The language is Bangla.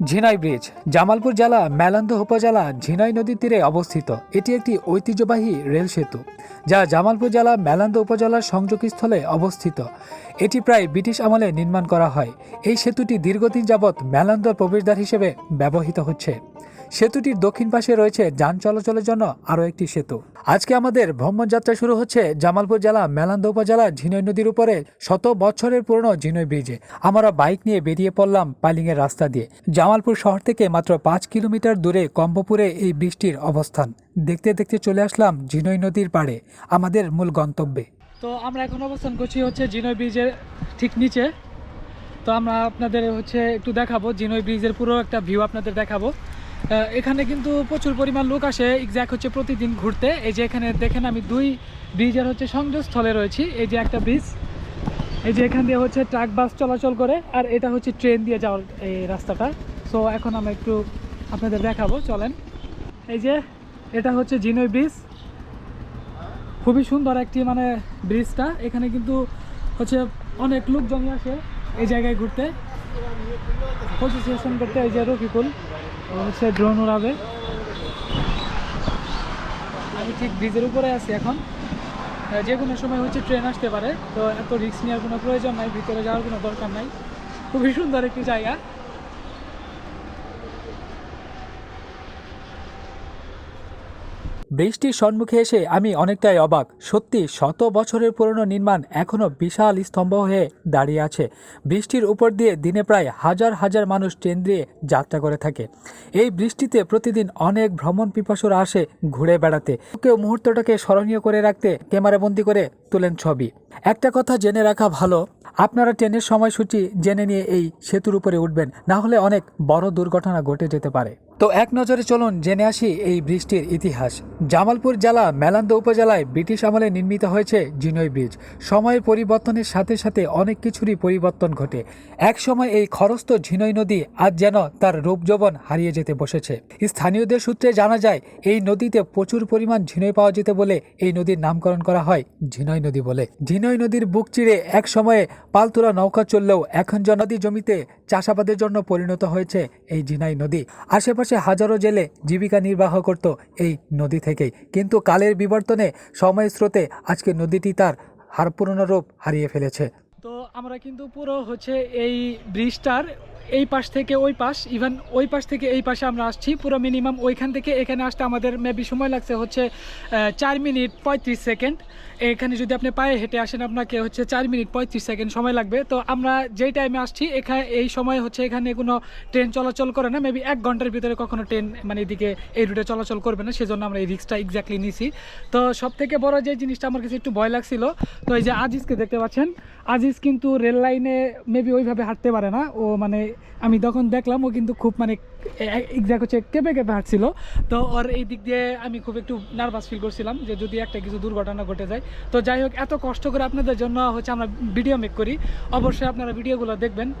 ঝিনাই ব্রিজ জামালপুর জেলা মেলান্দহ উপজেলা ঝিনাই নদীর তীরে অবস্থিত। এটি একটি ঐতিহ্যবাহী রেল সেতু যা জামালপুর জেলা মেলান্দহ উপজেলার সংযোগস্থলে অবস্থিত। এটি প্রায় ব্রিটিশ আমলে নির্মাণ করা হয়। এই সেতুটি দীর্ঘদিন যাবৎ মেলান্দহ প্রবেশদ্বার হিসেবে ব্যবহৃত হচ্ছে। সেতুটির দক্ষিণ পাশে রয়েছে যান চলাচলের জন্য আরও একটি সেতু। আজকে আমাদের ভ্রমণ যাত্রা শুরু হচ্ছে জামালপুর জেলা মেলান্দহ উপজেলা ঝিনাই নদীর উপরে 100 বছরের পুরনো ঝিনাই ব্রিজে। আমরা বাইক নিয়ে বেরিয়ে পড়লাম পাইলিংয়ের রাস্তা দিয়ে। জামালপুর শহর থেকে মাত্র 5 কিলোমিটার দূরে কম্বপুরে এই ব্রিজটির অবস্থান। দেখতে দেখতে চলে আসলাম ঝিনাই নদীর পাড়ে, আমাদের মূল গন্তব্যে। তো আমরা এখন অবস্থান করছি হচ্ছে ঝিনাই ব্রিজের ঠিক নিচে। তো আমরা আপনাদের একটু দেখাবো ঝিনাই ব্রিজের পুরো একটা ভিউ আপনাদের দেখাবো। এখানে কিন্তু প্রচুর পরিমাণ লোক আসে এক্স্যাক্ট প্রতিদিন ঘুরতে। এই যে এখানে দেখেন আমি দুই ব্রিজের সংযোগস্থলে রয়েছি। এই যে একটা ব্রিজ, এই যে এখান দিয়ে ট্রাক বাস চলাচল করে, আর এটা ট্রেন দিয়ে যাওয়ার এই রাস্তাটা। সো এখন আমরা একটু আপনাদের দেখাবো, চলেন। এই যে এটা ঝিনাই ব্রিজ, খুবই সুন্দর একটি ব্রিজটা। এখানে কিন্তু অনেক লোকজনই আসে এই জায়গায় ঘুরতে, ফটো সেশন করতে। এই যে রফিকুল ড্রোন উড়াবে। আমি ঠিক ব্রিজের উপরে আছি এখন। যে কোনো সময় ট্রেন আসতে পারে, তো এত রিস্ক নেওয়ার কোনো প্রয়োজন নাই, ভিতরে যাওয়ার কোনো দরকার নাই। খুবই সুন্দর একটি জায়গা। ব্রিজটির সম্মুখে এসে আমি অনেকটাই অবাক। সত্যি 100 বছরের পুরনো নির্মাণ এখনও বিশাল স্তম্ভ হয়ে দাঁড়িয়ে আছে। ব্রিজটির উপর দিয়ে দিনে প্রায় হাজার হাজার মানুষ ট্রেন দিয়ে যাত্রা করে থাকে। এই ব্রিজটিতে প্রতিদিন অনেক ভ্রমণ পিপাসুরা আসে ঘুরে বেড়াতে। কেউ মুহূর্তটাকে স্মরণীয় করে রাখতে ক্যামেরাবন্দি করে তোলেন ছবি। একটা কথা জেনে রাখা ভালো, আপনারা ট্রেনের সময়সূচি জেনে নিয়ে এই সেতুর উপরে উঠবেন, না হলে অনেক বড় দুর্ঘটনা ঘটে যেতে পারে। তো এক নজরে চলুন জেনে আসি এই ব্রিজটির ইতিহাস। জামালপুর জেলা মেলান্দহ উপজেলায় ব্রিটিশ আমলে নির্মিত হয়েছে ঝিনাই ব্রিজ। সময়ের পরিবর্তনের সাথে সাথে অনেক কিছুরই পরিবর্তন ঘটে। এক সময় এই খরস্ত ঝিনাই নদী আজ যেন তার রূপ যৌবন হারিয়ে যেতে বসেছে। স্থানীয়দের সূত্রে জানা যায় এই নদীতে প্রচুর পরিমাণ ঝিনাই পাওয়া যেতে বলে এই নদীর নামকরণ করা হয় ঝিনাই নদী বলে। ঝিনাই নদীর বুক চিরে এক সময়ে পালতোলা নৌকা চললেও এখন নদী জমিতে চাষাবাদের জন্য পরিণত হয়েছে এই ঝিনাই নদী। আশেপাশে হাজারো জেলে জীবিকা নির্বাহ করত এই নদী থেকেই, কিন্তু কালের বিবর্তনে সময়ের স্রোতে আজকে নদীটি তার পুরনো রূপ হারিয়ে ফেলেছে। তো আমরা কিন্তু পুরো এই ব্রিজটার এই পাশ থেকে ওই পাশ, ইভেন ওই পাশ থেকে এই পাশে আমরা আসছি। পুরো মিনিমাম ওইখান থেকে এখানে আসতে আমাদের মেবি সময় লাগছে 4 মিনিট 35 সেকেন্ড। এখানে যদি আপনি পায়ে হেঁটে আসেন আপনাকে 4 মিনিট 35 সেকেন্ড সময় লাগবে। তো আমরা যেই টাইমে আসছি এখানে এই সময় এখানে কোনো ট্রেন চলাচল করে না। মেবি 1 ঘন্টার ভিতরে কখনো ট্রেন এদিকে এই রুটে চলাচল করবে না, সেজন্য আমরা এই রিস্কটা এক্স্যাক্টলি নিছি। তো সব থেকে বড় যে জিনিসটা আমার কাছে একটু ভয় লাগছিল, তো এই যে আজিজকে দেখতে পাচ্ছেন, আজিজ কিন্তু রেল লাইনে মেবি ওইভাবে হাঁটতে পারে না। ও আমি তখন দেখলাম ও কিন্তু খুব এক্স্যাক্ট কেঁপে কেঁপে হাঁটছিল। তো ওর এই দিক দিয়ে আমি খুব একটু নার্ভাস ফিল করছিলাম যে যদি একটা কিছু দুর্ঘটনা ঘটে যায়। তো যাই হোক, এত কষ্ট করে আপনাদের জন্য আমরা ভিডিও মেক করি, অবশ্যই আপনারা ভিডিওগুলো দেখবেন।